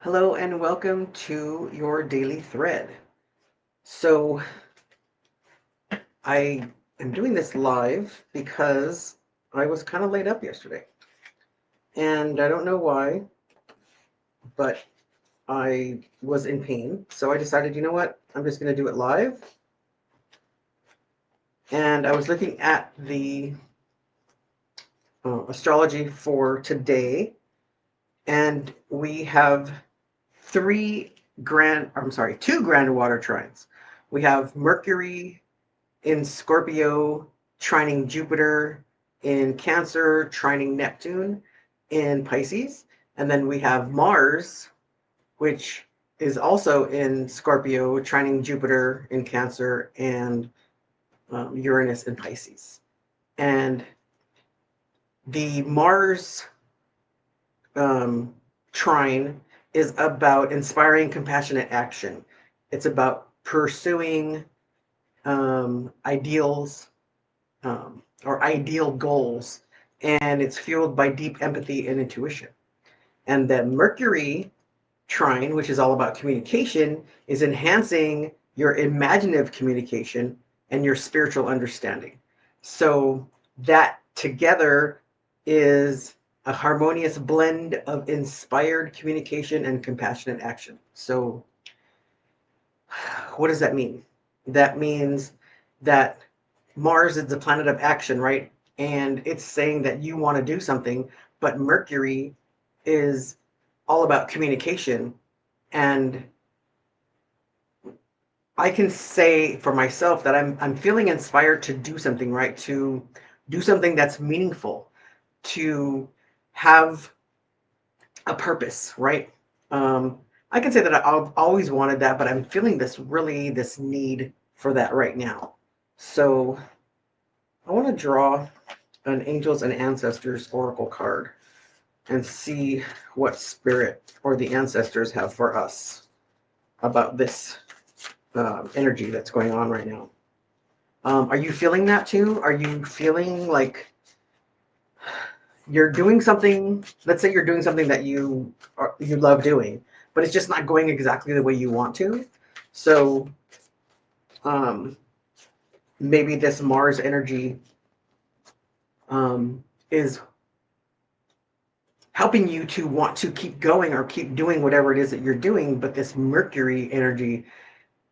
Hello and welcome to your daily thread. So, I am doing this live because I was kind of laid up yesterday. And I don't know why, but I was in pain. So I decided, you know what? I'm just going to do it live. And I was looking at the astrology for today, and we have two grand water trines. We have Mercury in Scorpio, trining Jupiter in Cancer, trining Neptune in Pisces. And then we have Mars, which is also in Scorpio, trining Jupiter in Cancer, and Uranus in Pisces. And the Mars um, trine is about inspiring compassionate action. It's about pursuing ideals or ideal goals, and it's fueled by deep empathy and intuition. And the Mercury trine, which is all about communication, is enhancing your imaginative communication and your spiritual understanding. So that together is a harmonious blend of inspired communication and compassionate action. So, what does that mean? That means that Mars is the planet of action, right? And it's saying that you want to do something, but Mercury is all about communication. And I can say for myself that I'm feeling inspired to do something, right? To do something that's meaningful, to have a purpose, right? I can say that I've always wanted that, but I'm feeling this need for that right now. So I want to draw an angels and ancestors oracle card and see what spirit or the ancestors have for us about this energy that's going on right now. Are you feeling that too? Are you feeling like you're doing something? Let's say you're doing something that you love doing, but it's just not going exactly the way you want to. So um, maybe this Mars energy is helping you to want to keep going or keep doing whatever it is that you're doing, but this Mercury energy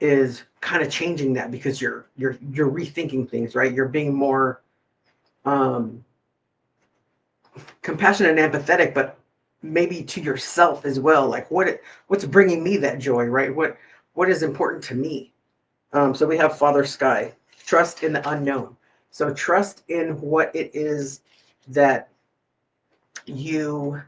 is kind of changing that because you're rethinking things, right? You're being more um compassionate and empathetic, but maybe to yourself as well. Like what's bringing me that joy, right? What is important to me? So we have Father Sky, trust in the unknown. So trust in what it is that you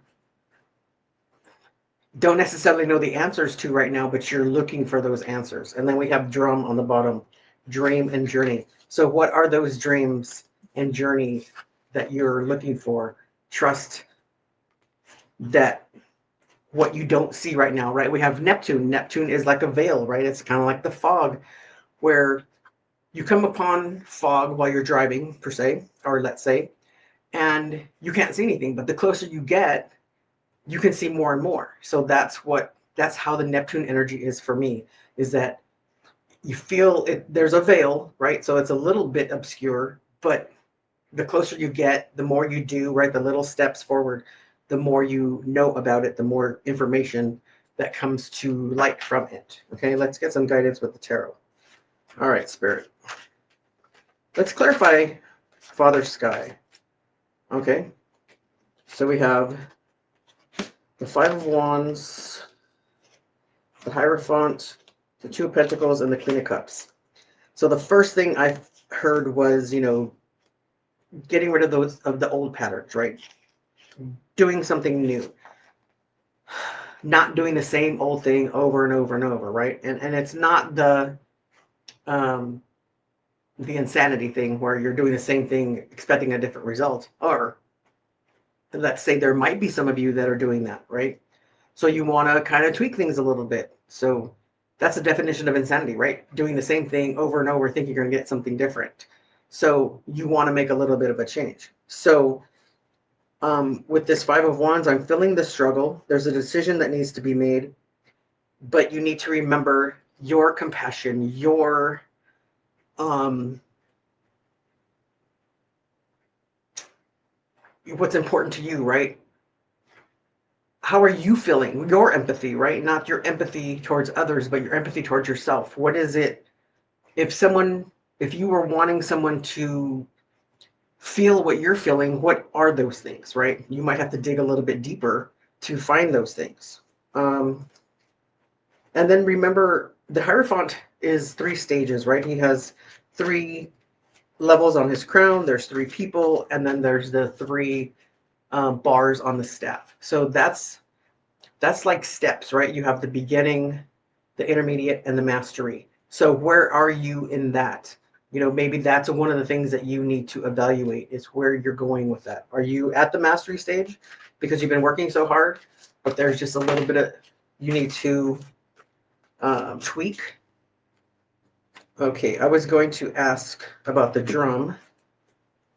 don't necessarily know the answers to right now, but you're looking for those answers. And then we have drum on the bottom, dream and journey. So what are those dreams and journey that you're looking for? Trust that what you don't see right now, right? We have Neptune. Neptune is like a veil, right? It's kind of like the fog where you come upon fog while you're driving, per se, or let's say, and you can't see anything. But the closer you get, you can see more and more. So that's how the Neptune energy is for me, is that you feel it, there's a veil, right? So it's a little bit obscure, but the closer you get, the more you do, right? The little steps forward, the more you know about it, the more information that comes to light from it. Okay, let's get some guidance with the tarot. All right, Spirit. Let's clarify Father Sky. Okay, so we have the Five of Wands, the Hierophant, the Two of Pentacles, and the Queen of Cups. So the first thing I heard was, getting rid of those of the old patterns, right? Doing something new, not doing the same old thing over and over and over, right? And it's not um, the insanity thing where you're doing the same thing expecting a different result. Or let's say there might be some of you that are doing that, right? So you want to kind of tweak things a little bit. So that's the definition of insanity, right? Doing the same thing over and over, thinking you're going to get something different. So you want to make a little bit of a change. So With this Five of Wands, I'm feeling the struggle. There's a decision that needs to be made, but you need to remember your compassion, your what's important to you, right? How are you feeling? Your empathy, right? Not your empathy towards others, but your empathy towards yourself. What is it? If you were wanting someone to feel what you're feeling, what are those things, right? You might have to dig a little bit deeper to find those things. Um, and then remember, the Hierophant is 3 stages, right? He has 3 levels on his crown. There's 3 people, and then there's the 3 bars on the staff. So that's like steps, right? You have the beginning, the intermediate, and the mastery. So where are you in that? Maybe that's one of the things that you need to evaluate is where you're going with that. Are you at the mastery stage because you've been working so hard, but there's just a little bit of you need to tweak? Okay, I was going to ask about the drum,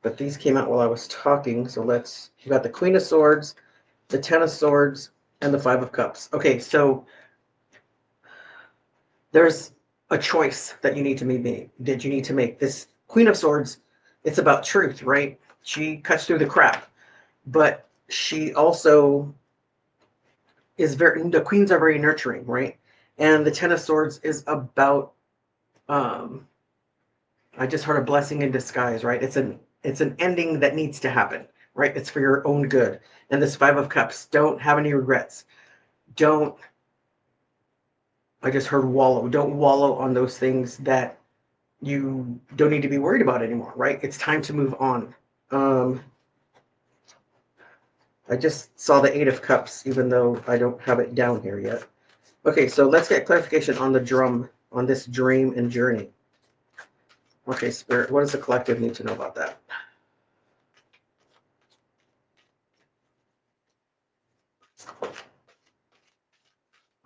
but these came out while I was talking. So you got the Queen of Swords, the Ten of Swords, and the Five of Cups. Okay, so there's a choice that you need to make. This Queen of Swords, it's about truth, right? She cuts through the crap, but she also the queens are very nurturing, right? And the Ten of Swords is about um I just heard a blessing in disguise, right? It's an ending that needs to happen, right? It's for your own good. And this Five of Cups, don't have any regrets. Don't I just heard wallow. Don't wallow on those things that you don't need to be worried about anymore, right? It's time to move on. Um, I just saw the Eight of Cups, even though I don't have it down here yet. Okay, so let's get clarification on the drum, on this dream and journey. Okay, Spirit, what does the collective need to know about that?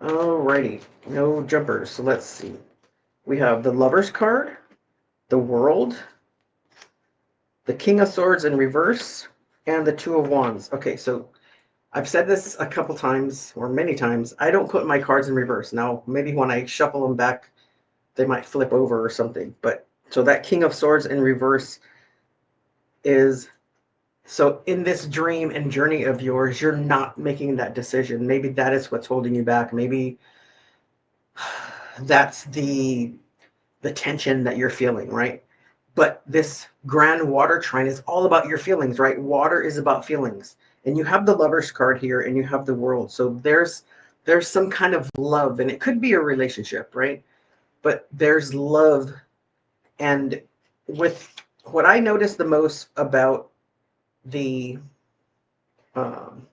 Alrighty, no jumpers. So let's see. We have the Lover's card, the World, the King of Swords in reverse, and the Two of Wands. Okay, so I've said this a couple times or many times. I don't put my cards in reverse. Now, maybe when I shuffle them back, they might flip over or something. But so that King of Swords in reverse is so in this dream and journey of yours, you're not making that decision. Maybe that is what's holding you back. Maybe that's the tension that you're feeling, right? But this grand water trine is all about your feelings, right? Water is about feelings. And you have the Lover's card here and you have the World. So there's some kind of love, and it could be a relationship, right? But there's love. And with what I noticed the most about the um,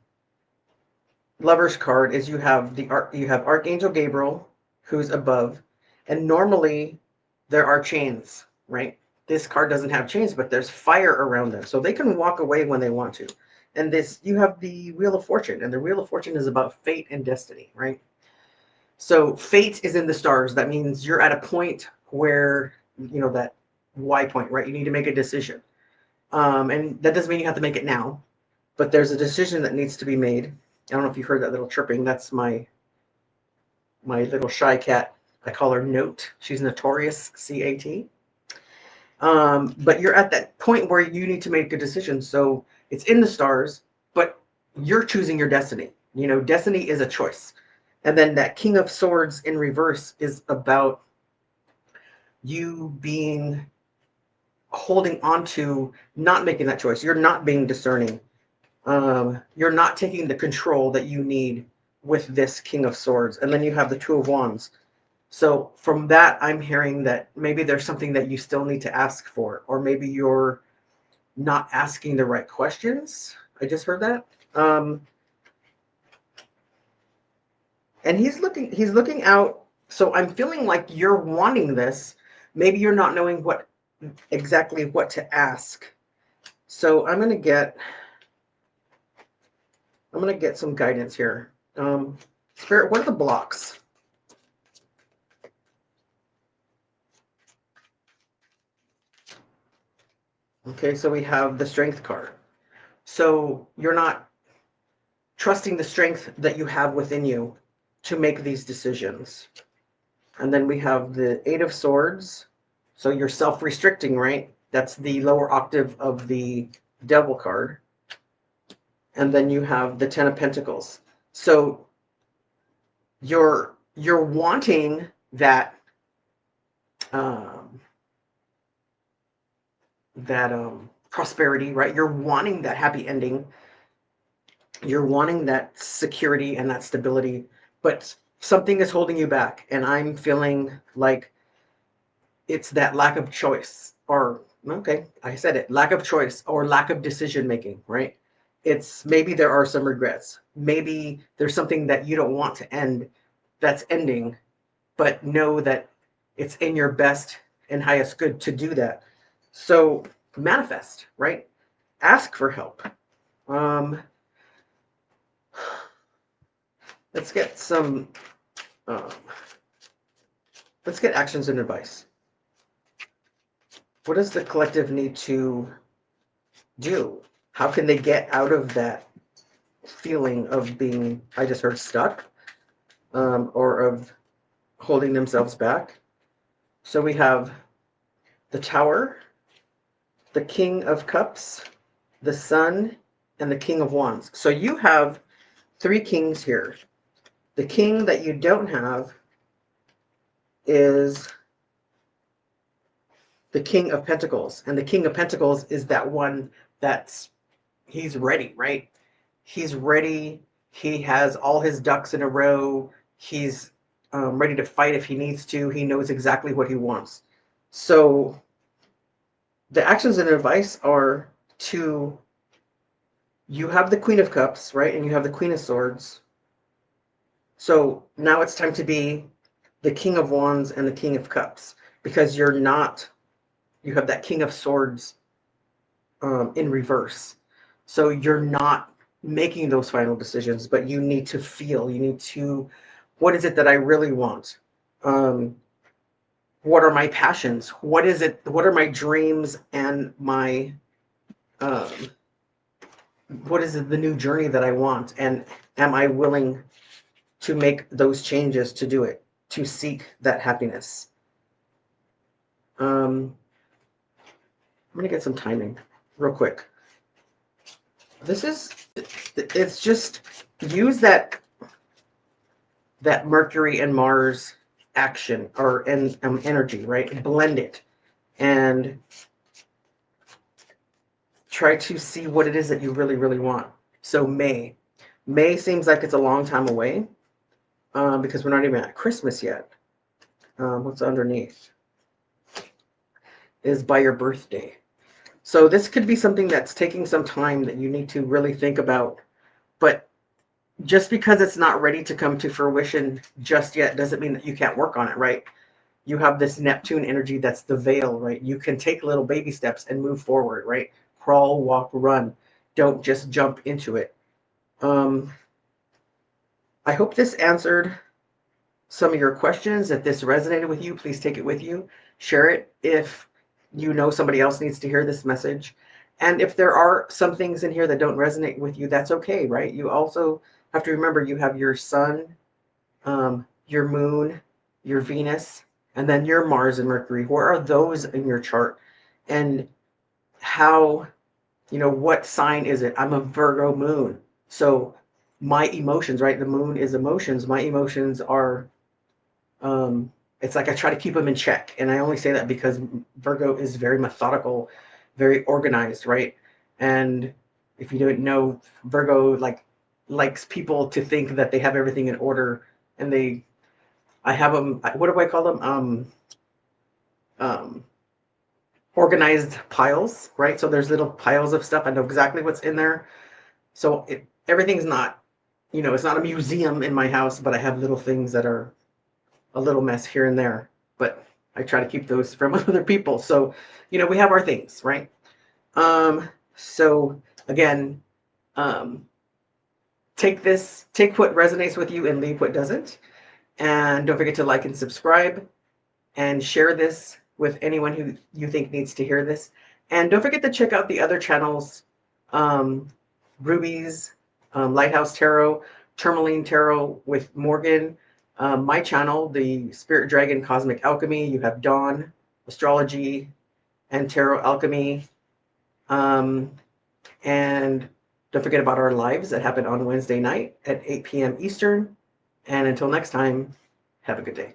Lover's card is you have Archangel Gabriel, who's above, and normally there are chains, right? This card doesn't have chains, but there's fire around them, so they can walk away when they want to. And this, you have the Wheel of Fortune, and the Wheel of Fortune is about fate and destiny, right? So fate is in the stars. That means you're at a point where that Y point, right? You need to make a decision, and that doesn't mean you have to make it now, but there's a decision that needs to be made. I don't know if you heard that little chirping. That's my little shy cat. I call her Note. She's notorious, CAT. But you're at that point where you need to make a decision. So it's in the stars, but you're choosing your destiny. Destiny is a choice. And then that King of Swords in reverse is about you being holding on to not making that choice. You're not being discerning. You're not taking the control that you need with this King of Swords. And then you have the Two of Wands. So from that, I'm hearing that maybe there's something that you still need to ask for, or maybe you're not asking the right questions. I just heard that. And he's looking out. So I'm feeling like you're wanting this. Maybe you're not knowing exactly what to ask. So I'm gonna get some guidance here. Spirit, what are the blocks? Okay, so we have the Strength card. So you're not trusting the strength that you have within you to make these decisions. And then we have the Eight of Swords. So you're self-restricting, right? That's the lower octave of the Devil card. And then you have the Ten of Pentacles. So you're wanting that um, prosperity, right? You're wanting that happy ending. You're wanting that security and that stability, but something is holding you back. And I'm feeling like it's that lack of choice, or okay, I said it, lack of choice or lack of decision making, right? It's maybe there are some regrets. Maybe there's something that you don't want to end that's ending, but know that it's in your best and highest good to do that. So manifest, right? Ask for help. Um, let's get some. Um, let's get actions and advice. What does the collective need to do? How can they get out of that feeling of being, I just heard, stuck, or of holding themselves back? So we have the Tower, the King of Cups, the Sun, and the King of Wands. So you have three kings here. The king that you don't have is the King of Pentacles. And the King of Pentacles is that one that's, he's ready, right? He's ready. He has all his ducks in a row. He's ready to fight if he needs to. He knows exactly what he wants. So the actions and advice are to, you have the Queen of Cups, right? And you have the Queen of Swords. So now it's time to be the King of Wands and the King of Cups, because you're not, you have that King of Swords in reverse. So you're not making those final decisions, but you need to feel, you need to, what is it that I really want? What are my passions? What is it? What are my dreams and my, um, what is the new journey that I want? And am I willing to make those changes to do it, to seek that happiness? I'm going to get some timing real quick. This is, it's just use that Mercury and Mars action or energy, right? Blend it and try to see what it is that you really, really want. So May seems like it's a long time away because we're not even at Christmas yet. What's underneath is by your birthday. So this could be something that's taking some time that you need to really think about. But just because it's not ready to come to fruition just yet doesn't mean that you can't work on it, right? You have this Neptune energy that's the veil, right? You can take little baby steps and move forward, right? Crawl, walk, run. Don't just jump into it. I hope this answered some of your questions. If this resonated with you, please take it with you. Share it if you know somebody else needs to hear this message. And if there are some things in here that don't resonate with you, that's okay, right? You also have to remember you have your sun, your moon, your Venus, and then your Mars and Mercury. Where are those in your chart? And how, what sign is it? I'm a Virgo moon. So my emotions, right? The moon is emotions. My emotions are, it's like I try to keep them in check. And I only say that because Virgo is very methodical, very organized, right? And if you don't know, Virgo likes people to think that they have everything in order, and I have them. What do I call them? Um, Organized piles, right? So there's little piles of stuff. I know exactly what's in there. So everything's not, it's not a museum in my house, but I have little things that are a little mess here and there. But I try to keep those from other people. So, we have our things, right? So again, take what resonates with you and leave what doesn't. And don't forget to like and subscribe and share this with anyone who you think needs to hear this. And don't forget to check out the other channels rubies, Lighthouse Tarot, Tourmaline Tarot with Morgan. My channel, the Spirit Dragon Cosmic Alchemy. You have Dawn Astrology and Tarot Alchemy. And don't forget about our lives that happen on Wednesday night at 8 p.m. Eastern. And until next time, have a good day.